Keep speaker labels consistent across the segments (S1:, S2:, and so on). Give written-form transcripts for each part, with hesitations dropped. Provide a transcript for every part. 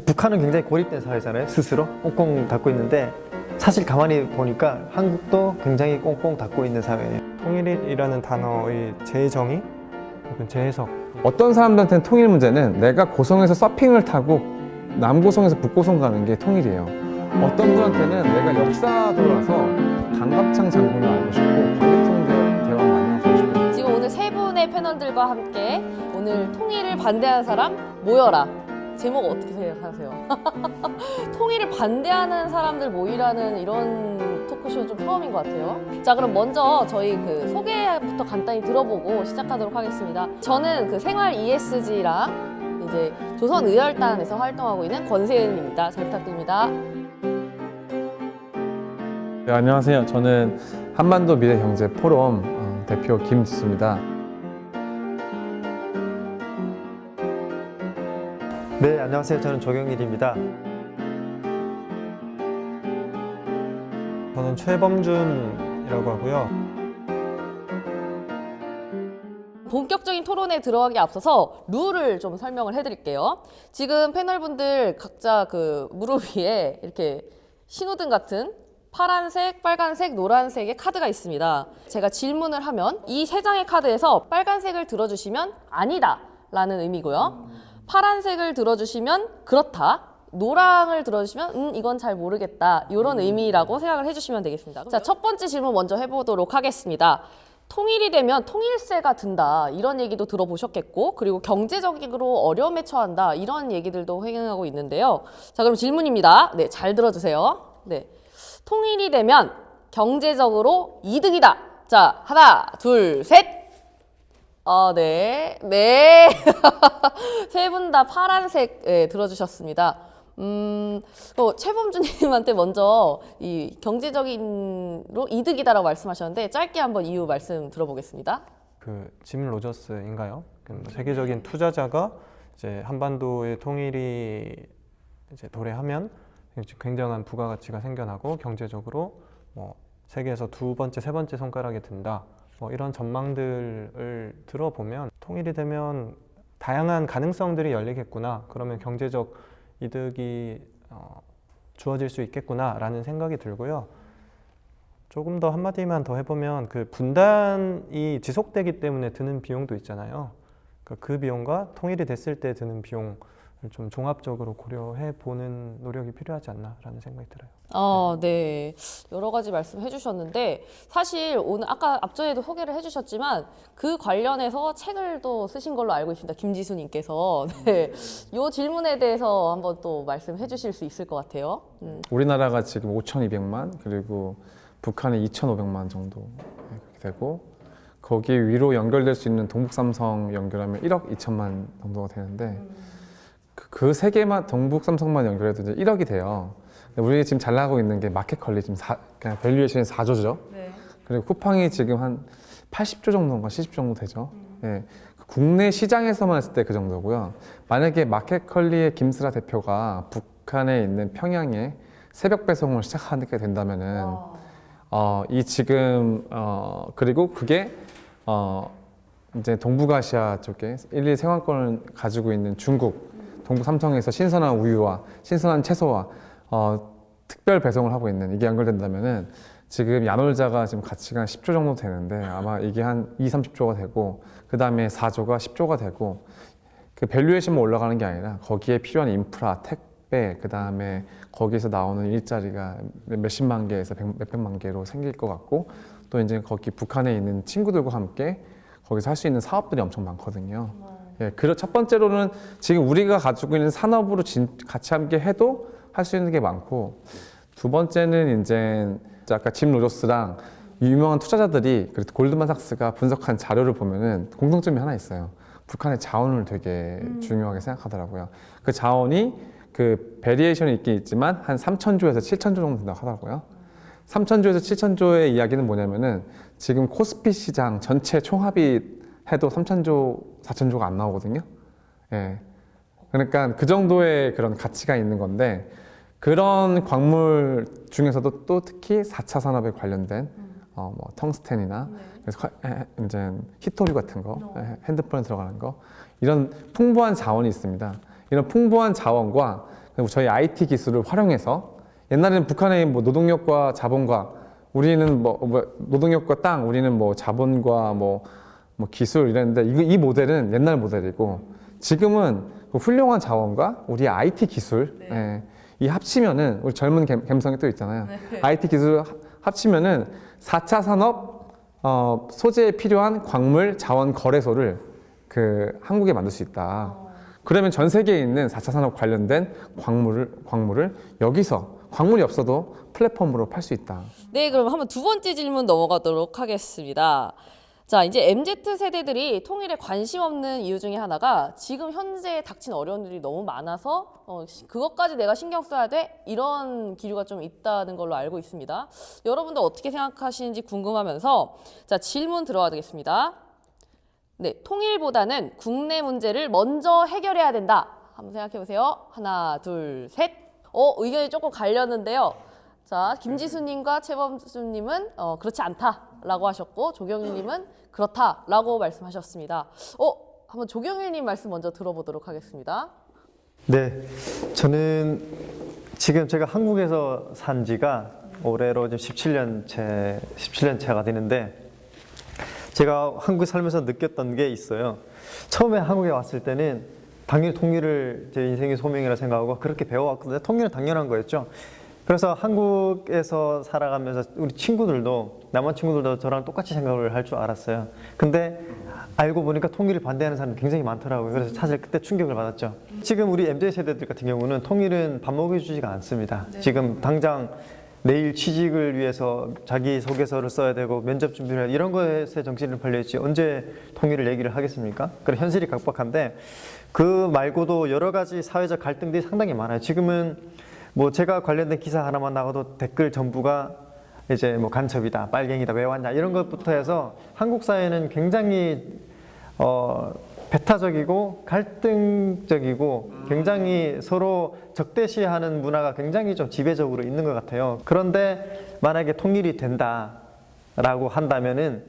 S1: 북한은 굉장히 고립된 사회잖아요. 스스로 꽁꽁 닫고 있는데 사실 가만히 보니까 한국도 굉장히 꽁꽁 닫고 있는 사회예요.
S2: 통일이라는 단어의 재정의 혹은 재해석.
S3: 어떤 사람들한테는 통일 문제는 내가 고성에서 서핑을 타고 남고성에서 북고성 가는 게 통일이에요. 어떤 분한테는 내가 역사도라서 강갑창 장군을 알고 싶고 광개토 대왕 만나고 싶어요.
S4: 지금 오늘 세 분의 패널들과 함께 오늘 통일을 반대하는 사람 모여라. 제목 어떻게 생각하세요? 통일을 반대하는 사람들 모이라는 이런 토크쇼 좀 처음인 것 같아요. 자, 그럼 먼저 저희 그 소개부터 간단히 들어보고 시작하도록 하겠습니다. 저는 그 생활 ESG랑 이제 조선의열단에서 활동하고 있는 권세은입니다. 잘 부탁드립니다.
S3: 네, 안녕하세요. 저는 한반도 미래경제포럼 대표 김지수입니다.
S1: 네, 안녕하세요. 저는 조경일입니다.
S2: 저는 최범준이라고 하고요.
S4: 본격적인 토론에 들어가기 앞서서 룰을 좀 설명을 해드릴게요. 지금 패널분들 각자 그 무릎 위에 이렇게 신호등 같은 파란색, 빨간색, 노란색의 카드가 있습니다. 제가 질문을 하면 이 세 장의 카드에서 빨간색을 들어주시면 아니다 라는 의미고요. 파란색을 들어주시면 그렇다. 노랑을 들어주시면 이건 잘 모르겠다. 이런 의미라고 생각을 해주시면 되겠습니다. 자, 첫 번째 질문 먼저 해보도록 하겠습니다. 통일이 되면 통일세가 든다. 이런 얘기도 들어보셨겠고, 그리고 경제적으로 어려움에 처한다. 이런 얘기들도 행하고 있는데요. 자, 그럼 질문입니다. 네, 잘 들어주세요. 네. 통일이 되면 경제적으로 이득이다. 자, 하나, 둘, 셋. 네. 네. 세 분 다 파란색 들어주셨습니다. 최범준님한테 먼저 이 경제적인로 이득이다라고 말씀하셨는데 짧게 한번 이유 말씀 들어보겠습니다.
S2: 그 짐 로저스인가요? 세계적인 투자자가 이제 한반도의 통일이 이제 도래하면 굉장한 부가가치가 생겨나고 경제적으로 뭐 세계에서 두 번째, 세 번째 손가락에 든다. 뭐 이런 전망들을 들어보면 통일이 되면 다양한 가능성들이 열리겠구나. 그러면 경제적 이득이 주어질 수 있겠구나라는 생각이 들고요. 조금 더 한마디만 더 해보면 그 분단이 지속되기 때문에 드는 비용도 있잖아요. 그러니까 그 비용과 통일이 됐을 때 드는 비용을 좀 종합적으로 고려해 보는 노력이 필요하지 않나라는 생각이 들어요.
S4: 네. 여러 가지 말씀해 주셨는데 사실 오늘 아까 앞전에도 소개를 해 주셨지만 그 관련해서 책을 또 쓰신 걸로 알고 있습니다. 김지수님께서. 네. 이 질문에 대해서 한번 또 말씀해 주실 수 있을 것 같아요.
S3: 우리나라가 지금 5,200만 그리고 북한이 2,500만 정도 그렇게 되고 거기 위로 연결될 수 있는 동북삼성 연결하면 1억 2천만 정도가 되는데 그 세 개만 동북삼성만 연결해도 이제 1억이 돼요. 우리 지금 잘 나가고 있는 게 마켓컬리 지금 그냥 밸류에이션이 4조죠.
S4: 네.
S3: 그리고 쿠팡이 지금 한 80조 정도인가 70조 정도 되죠. 예. 국내 시장에서만 했을 때 그 정도고요. 만약에 마켓컬리의 김슬아 대표가 북한에 있는 평양에 새벽 배송을 시작하게 된다면은 이 지금 그리고 그게 이제 동북아시아 쪽에 1위 생활권을 가지고 있는 중국 동북 삼성에서 신선한 우유와 신선한 채소와 특별 배송을 하고 있는 이게 연결된다면은 지금 야놀자가 지금 가치가 한 10조 정도 되는데 아마 이게 한 2, 30조가 되고 그 다음에 4조가 10조가 되고 그 밸류에이션만 올라가는 게 아니라 거기에 필요한 인프라, 택배, 그 다음에 거기서 나오는 일자리가 몇십만 개에서 몇백만 개로 생길 것 같고 또 이제 거기 북한에 있는 친구들과 함께 거기서 할 수 있는 사업들이 엄청 많거든요. 예, 첫 번째로는 지금 우리가 가지고 있는 산업으로 같이 함께 해도 할 수 있는 게 많고 두 번째는 이제 아까 짐 로저스랑 유명한 투자자들이 그리고 골드만삭스가 분석한 자료를 보면은 공통점이 하나 있어요. 북한의 자원을 되게 중요하게 생각하더라고요. 그 자원이 그 베리에이션이 있긴 있지만 한 3,000조에서 7,000조 정도 된다고 하더라고요. 3,000조에서 7,000조의 이야기는 뭐냐면은 지금 코스피 시장 전체 총합이 해도 3,000조, 4,000조가 안 나오거든요. 예. 그러니까 그 정도의 그런 가치가 있는 건데 그런 광물 중에서도 또 특히 4차 산업에 관련된 뭐 텅스텐이나 그래서 이제 히토류 같은 거, 핸드폰에 들어가는 거 이런 풍부한 자원이 있습니다. 이런 풍부한 자원과 그리고 저희 IT 기술을 활용해서 옛날에는 북한의 뭐 노동력과 자본과 우리는 노동력과 땅, 우리는 뭐 자본과 뭐 기술 이랬는데 이 모델은 옛날 모델이고 지금은 그 훌륭한 자원과 우리 IT 기술 예, 이 합치면은 우리 젊은 감성이 또 있잖아요. IT 기술 합치면은 4차 산업 소재에 필요한 광물 자원 거래소를 그 한국에 만들 수 있다. 그러면 전 세계에 있는 4차 산업 관련된 광물을 여기서 광물이 없어도 플랫폼으로 팔 수 있다.
S4: 네, 그럼 한번 두 번째 질문 넘어가도록 하겠습니다. 자, 이제 MZ 세대들이 통일에 관심 없는 이유 중에 하나가 지금 현재 닥친 어려움들이 너무 많아서 그것까지 내가 신경 써야 돼? 이런 기류가 좀 있다는 걸로 알고 있습니다. 여러분들 어떻게 생각하시는지 궁금하면서 자, 질문 들어가겠습니다. 네, 통일보다는 국내 문제를 먼저 해결해야 된다. 한번 생각해 보세요. 하나, 둘, 셋. 의견이 조금 갈렸는데요. 자, 김지수님과 최범수님은 그렇지 않다라고 하셨고 조경일님은 그렇다라고 말씀하셨습니다. 한번 조경일님 말씀 먼저 들어보도록 하겠습니다.
S1: 네, 저는 지금 제가 한국에서 산 지가 올해로 지금 17년째가 되는데 제가 한국에 살면서 느꼈던 게 있어요. 처음에 한국에 왔을 때는 당연히 통일을 제 인생의 소명이라 생각하고 그렇게 배워왔거든요. 통일은 당연한 거였죠. 그래서 한국에서 살아가면서 우리 친구들도 남한 친구들도 저랑 똑같이 생각을 할 줄 알았어요. 근데 알고 보니까 통일을 반대하는 사람이 굉장히 많더라고요. 그래서 사실 그때 충격을 받았죠. 지금 우리 MZ 세대들 같은 경우는 통일은 밥 먹여주지가 않습니다. 지금 당장 내일 취직을 위해서 자기소개서를 써야 되고 면접 준비를 해야 이런 것에 정신을 팔려있지 언제 통일을 얘기를 하겠습니까? 그런 현실이 각박한데 그 말고도 여러 가지 사회적 갈등들이 상당히 많아요. 지금은 뭐 제가 관련된 기사 하나만 나가도 댓글 전부가 이제 뭐 간첩이다, 빨갱이다, 왜 왔냐 이런 것부터 해서 한국 사회는 굉장히 배타적이고 갈등적이고 굉장히 서로 적대시하는 문화가 굉장히 좀 지배적으로 있는 것 같아요. 그런데 만약에 통일이 된다라고 한다면은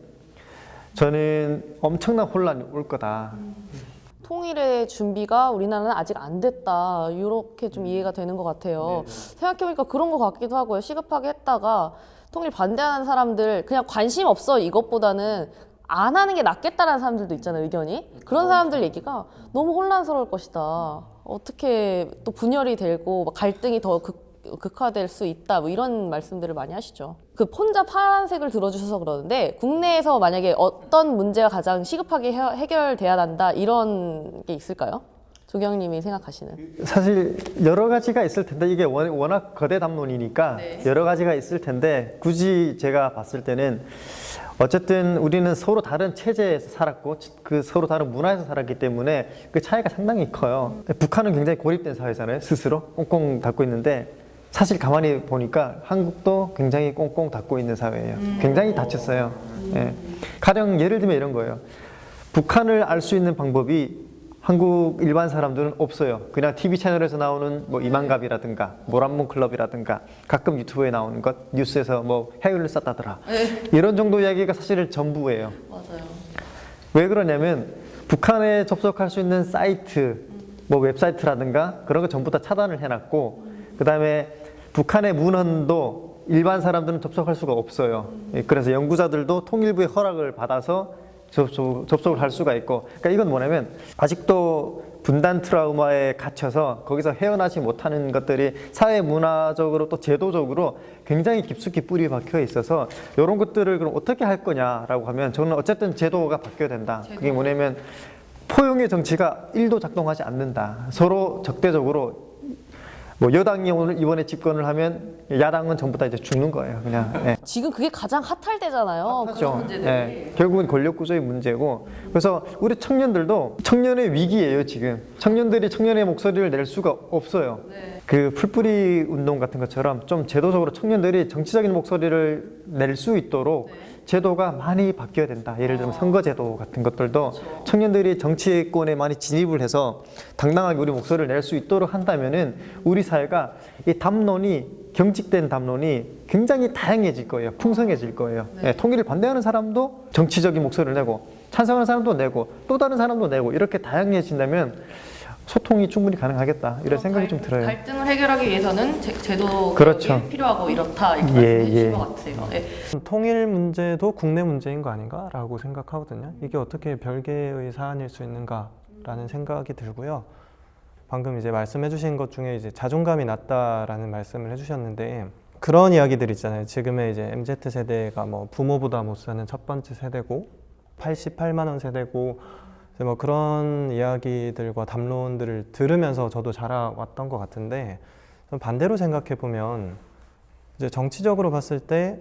S1: 저는 엄청난 혼란이 올 거다.
S4: 통일의 준비가 우리나라는 아직 안 됐다 이렇게 좀 이해가 되는 것 같아요. 생각해보니까 그런 것 같기도 하고요. 시급하게 했다가 통일 반대하는 사람들 그냥 관심 없어 이것보다는 안 하는 게 낫겠다라는 사람들도 있잖아요, 의견이. 그런 사람들 얘기가 너무 혼란스러울 것이다. 어떻게 또 분열이 되고 막 갈등이 더 극화될 수 있다. 뭐 이런 말씀들을 많이 하시죠. 그 혼자 파란색을 들어주셔서 그러는데 국내에서 만약에 어떤 문제가 가장 시급하게 해결돼야 한다 이런 게 있을까요? 조경님이 생각하시는.
S1: 사실 여러 가지가 있을 텐데 이게 워낙 거대 담론이니까 여러 가지가 있을 텐데 굳이 제가 봤을 때는 어쨌든 우리는 서로 다른 체제에서 살았고 그 서로 다른 문화에서 살았기 때문에 그 차이가 상당히 커요. 북한은 굉장히 고립된 사회잖아요. 스스로 꽁꽁 닫고 있는데 사실 가만히 보니까 한국도 굉장히 꽁꽁 닫고 있는 사회예요. 굉장히 닫혔어요. 예. 가령 예를 들면 이런 거예요. 북한을 알 수 있는 방법이 한국 일반 사람들은 없어요. 그냥 TV 채널에서 나오는 뭐 이만갑이라든가 모란봉 클럽이라든가 가끔 유튜브에 나오는 것 뉴스에서 뭐 해외를 쌌다더라 이런 정도 이야기가 사실은 전부예요.
S4: 맞아요.
S1: 왜 그러냐면 북한에 접속할 수 있는 사이트 뭐 웹사이트라든가 그런 거 전부 다 차단을 해놨고 그 다음에 북한의 문헌도 일반 사람들은 접속할 수가 없어요. 그래서 연구자들도 통일부의 허락을 받아서 접속을 할 수가 있고, 그러니까 이건 뭐냐면 아직도 분단 트라우마에 갇혀서 거기서 헤어나지 못하는 것들이 사회 문화적으로 또 제도적으로 굉장히 깊숙이 뿌리 박혀 있어서 이런 것들을 그럼 어떻게 할 거냐라고 하면 저는 어쨌든 제도가 바뀌어야 된다. 그게 뭐냐면 포용의 정치가 1도 작동하지 않는다. 서로 적대적으로 뭐 여당이 오늘 이번에 집권을 하면 야당은 전부 다 이제 죽는 거예요. 그냥. 예.
S4: 지금 그게 가장 핫할 때잖아요.
S1: 그렇죠. 예. 결국은 권력 구조의 문제고. 그래서 우리 청년들도 청년의 위기예요, 지금. 청년들이 청년의 목소리를 낼 수가 없어요. 그 풀뿌리 운동 같은 것처럼 좀 제도적으로 청년들이 정치적인 목소리를 낼 수 있도록 제도가 많이 바뀌어야 된다. 예를 들면 선거제도 같은 것들도 청년들이 정치권에 많이 진입을 해서 당당하게 우리 목소리를 낼 수 있도록 한다면은 우리 사회가 이 담론이 경직된 담론이 굉장히 다양해질 거예요. 풍성해질 거예요. 예, 통일을 반대하는 사람도 정치적인 목소리를 내고 찬성하는 사람도 내고 또 다른 사람도 내고 이렇게 다양해진다면 소통이 충분히 가능하겠다 이런 생각이 좀 들어요.
S4: 갈등을 해결하기 위해서는 제도
S1: 그렇죠.
S4: 개혁이 필요하고 이렇다 이렇게
S1: 예,
S4: 말씀해 주신
S1: 예.
S4: 것 같아요. 예.
S2: 통일 문제도 국내 문제인 거 아닌가라고 생각하거든요. 이게 어떻게 별개의 사안일 수 있는가라는 생각이 들고요. 방금 이제 말씀해주신 것 중에 이제 자존감이 낮다라는 말씀을 해주셨는데 그런 이야기들 있잖아요. 지금의 이제 MZ 세대가 뭐 부모보다 못 사는 첫 번째 세대고 88만 원 세대고 이제 뭐 그런 이야기들과 담론들을 들으면서 저도 자라왔던 것 같은데 좀 반대로 생각해 보면 이제 정치적으로 봤을 때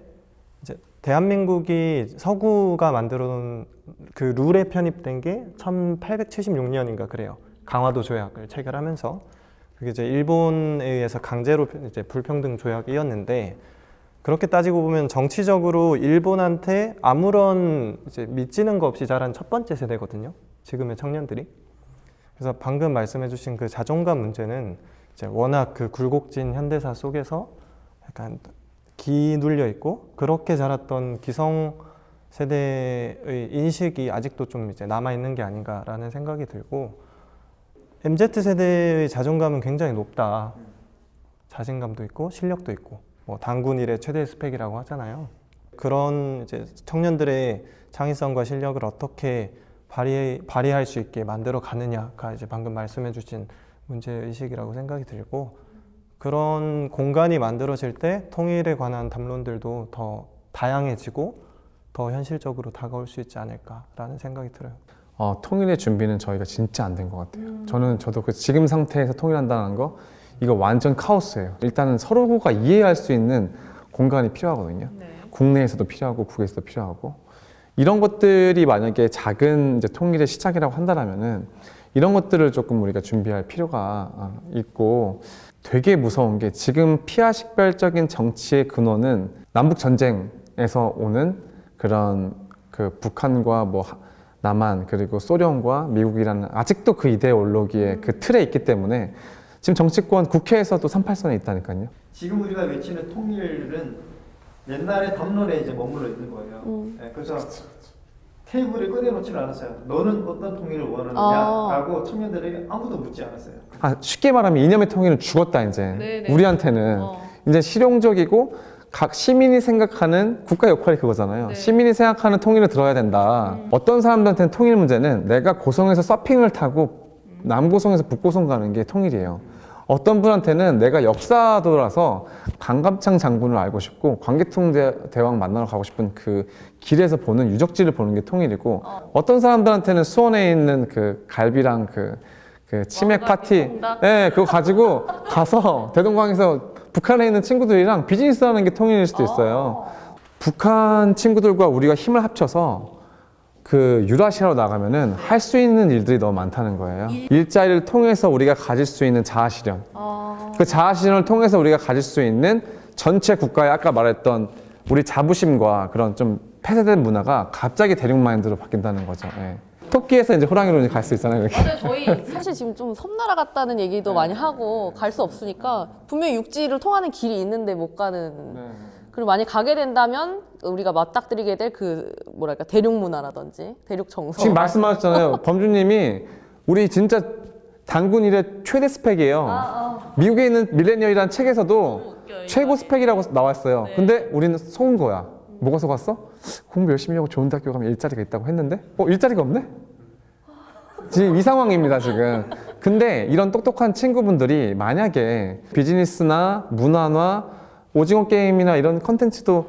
S2: 이제 대한민국이 서구가 만들어놓은 그 룰에 편입된 게 1876년인가 그래요. 강화도 조약을 체결하면서 그게 이제 일본에 의해서 강제로 이제 불평등 조약이었는데 그렇게 따지고 보면 정치적으로 일본한테 아무런 이제 미치는 거 없이 자란 첫 번째 세대거든요. 지금의 청년들이. 그래서 방금 말씀해주신 그 자존감 문제는 이제 워낙 그 굴곡진 현대사 속에서 약간 기 눌려 있고 그렇게 자랐던 기성 세대의 인식이 아직도 좀 이제 남아 있는 게 아닌가라는 생각이 들고 MZ 세대의 자존감은 굉장히 높다. 자신감도 있고 실력도 있고 뭐 단군 일의 최대 스펙이라고 하잖아요. 그런 이제 청년들의 창의성과 실력을 어떻게 발휘할 수 있게 만들어 가느냐가 이제 방금 말씀해주신 문제 의식이라고 생각이 들고 그런 공간이 만들어질 때 통일에 관한 담론들도 더 다양해지고 더 현실적으로 다가올 수 있지 않을까라는 생각이 들어요.
S3: 통일의 준비는 저희가 진짜 안 된 것 같아요. 저도 그 지금 상태에서 통일한다는 거 이거 완전 카오스예요. 일단은 서로가 이해할 수 있는 공간이 필요하거든요.
S4: 네.
S3: 국내에서도 필요하고 국외에서도 필요하고 이런 것들이 만약에 작은 이제 통일의 시작이라고 한다면은 이런 것들을 조금 우리가 준비할 필요가 있고 되게 무서운 게 지금 피하식별적인 정치의 근원은 남북 전쟁에서 오는 그런 그 북한과 뭐 남한 그리고 소련과 미국이라는 아직도 그 이데올로기의 그 틀에 있기 때문에 지금 정치권 국회에서도 38선에 있다니까요.
S1: 지금 우리가 외치는 통일은 옛날의 담론에 이제 머물러 있는 거예요. 네, 그래서 테이블에 꺼내놓지는 않았어요. 너는 어떤 통일을 원하느냐라고 청년들에게 아무도 묻지 않았어요.
S3: 쉽게 말하면 이념의 통일은 죽었다 이제.
S4: 네네.
S3: 우리한테는 이제 실용적이고 각 시민이 생각하는 국가 역할이 그거잖아요.
S4: 네.
S3: 시민이 생각하는 통일을 들어야 된다. 어떤 사람들한테는 통일 문제는 내가 고성에서 서핑을 타고 남고성에서 북고성 가는 게 통일이에요. 어떤 분한테는 내가 역사도라서 강감창 장군을 알고 싶고 광개통대왕 만나러 가고 싶은 그 길에서 보는 유적지를 보는 게 통일이고 어떤 사람들한테는 수원에 있는 그 갈비랑 그 치맥 파티 그거 가지고 가서 대동강에서 북한에 있는 친구들이랑 비즈니스 하는 게 통일일 수도 있어요. 북한 친구들과 우리가 힘을 합쳐서 그 유라시아로 나가면은 할 수 있는 일들이 너무 많다는 거예요. 일자리를 통해서 우리가 가질 수 있는 자아실현. 그 자아실현을 통해서 우리가 가질 수 있는 전체 국가의 아까 말했던 우리 자부심과 그런 좀 폐쇄된 문화가 갑자기 대륙 마인드로 바뀐다는 거죠. 예. 토끼에서 이제 호랑이로 갈 수 있잖아요. 이렇게.
S4: 근데 저희 사실 지금 좀 섬나라 같다는 얘기도 많이 하고 갈 수 없으니까 분명히 육지를 통하는 길이 있는데 못 가는. 그리고 만약 가게 된다면 우리가 맞닥뜨리게 될 그 뭐랄까 대륙 문화라든지 대륙 정서.
S3: 지금 말씀하셨잖아요. 범주님이 우리 진짜 단군 일의 최대 스펙이에요. 미국에 있는 밀레니얼이라는 책에서도 최고 스펙이라고 나왔어요.
S4: 네.
S3: 근데 우리는 속은 거야. 뭐가 속았어? 공부 열심히 하고 좋은 대학교 가면 일자리가 있다고 했는데 일자리가 없네? 지금 이 상황입니다 지금. 근데 이런 똑똑한 친구분들이 만약에 비즈니스나 문화나 오징어 게임이나 이런 컨텐츠도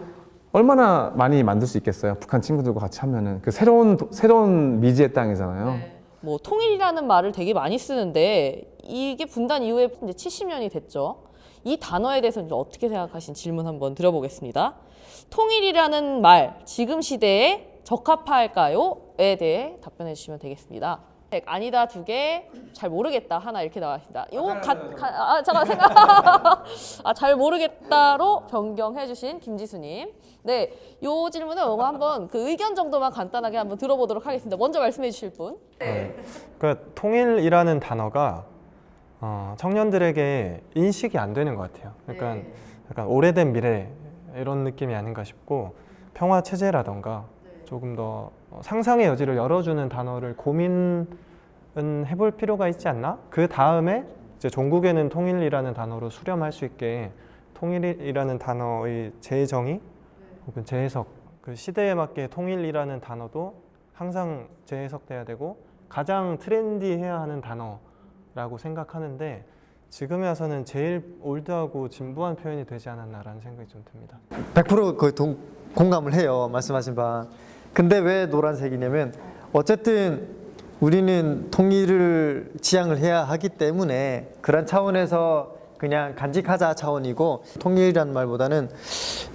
S3: 얼마나 많이 만들 수 있겠어요. 북한 친구들과 같이 하면은 그 새로운 미지의 땅이잖아요.
S4: 네. 뭐 통일이라는 말을 되게 많이 쓰는데 이게 분단 이후에 이제 70년이 됐죠. 이 단어에 대해서 이제 어떻게 생각하신 질문 한번 들어보겠습니다. 통일이라는 말 지금 시대에 적합할까요?에 대해 답변해 주시면 되겠습니다. 아니다 2개, 잘 모르겠다 하나 이렇게 나와 있습니다. 요거 잠깐 생각. 잘 모르겠다로 변경해주신 김지수님. 네, 요 질문은 요거 한번 그 의견 정도만 간단하게 한번 들어보도록 하겠습니다. 먼저 말씀해주실 분.
S2: 그러니까 통일이라는 단어가 청년들에게 인식이 안 되는 것 같아요. 그러니까 약간 오래된 미래 이런 느낌이 아닌가 싶고 평화 체제라던가 조금 더 상상의 여지를 열어주는 단어를 고민을 해볼 필요가 있지 않나? 그 다음에 이제 종국에는 통일이라는 단어로 수렴할 수 있게 통일이라는 단어의 재정의 혹은 재해석, 그 시대에 맞게 통일이라는 단어도 항상 재해석돼야 되고 가장 트렌디해야 하는 단어라고 생각하는데 지금에 와서는 제일 올드하고 진부한 표현이 되지 않았나라는 생각이 좀 듭니다.
S1: 100% 거의 공감을 해요. 말씀하신 바. 근데 왜 노란색이냐면 어쨌든 우리는 통일을 지향을 해야 하기 때문에 그런 차원에서 그냥 간직하자 차원이고 통일이라는 말보다는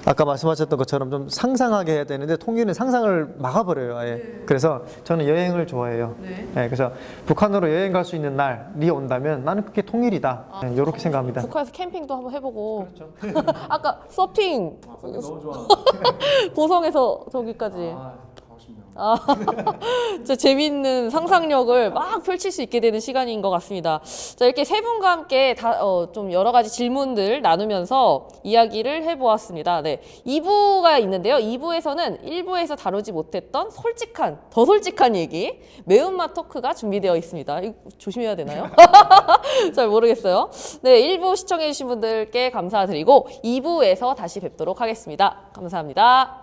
S1: 아까 말씀하셨던 것처럼 좀 상상하게 해야 되는데 통일은 상상을 막아버려요. 아예. 그래서 저는 여행을 좋아해요. 그래서 북한으로 여행 갈 수 있는 날이 온다면 나는 그게 통일이다. 이렇게 생각합니다.
S4: 북한에서 캠핑도 한번 해보고. 아까 서핑.
S3: 너무 좋아.
S4: 고성에서 저기까지.
S3: 가고 싶네요.
S4: 진짜 재미있는 상상력을 막 펼칠 수 있게 되는 시간인 것 같습니다. 자, 이렇게 세 분과 함께 좀 여러 가지 질문들 나누면서 이야기를 해보았습니다. 네, 2부가 있는데요. 2부에서는 1부에서 다루지 못했던 더 솔직한 얘기, 매운맛 토크가 준비되어 있습니다. 이거 조심해야 되나요? 잘 모르겠어요. 네, 1부 시청해주신 분들께 감사드리고 2부에서 다시 뵙도록 하겠습니다. 감사합니다.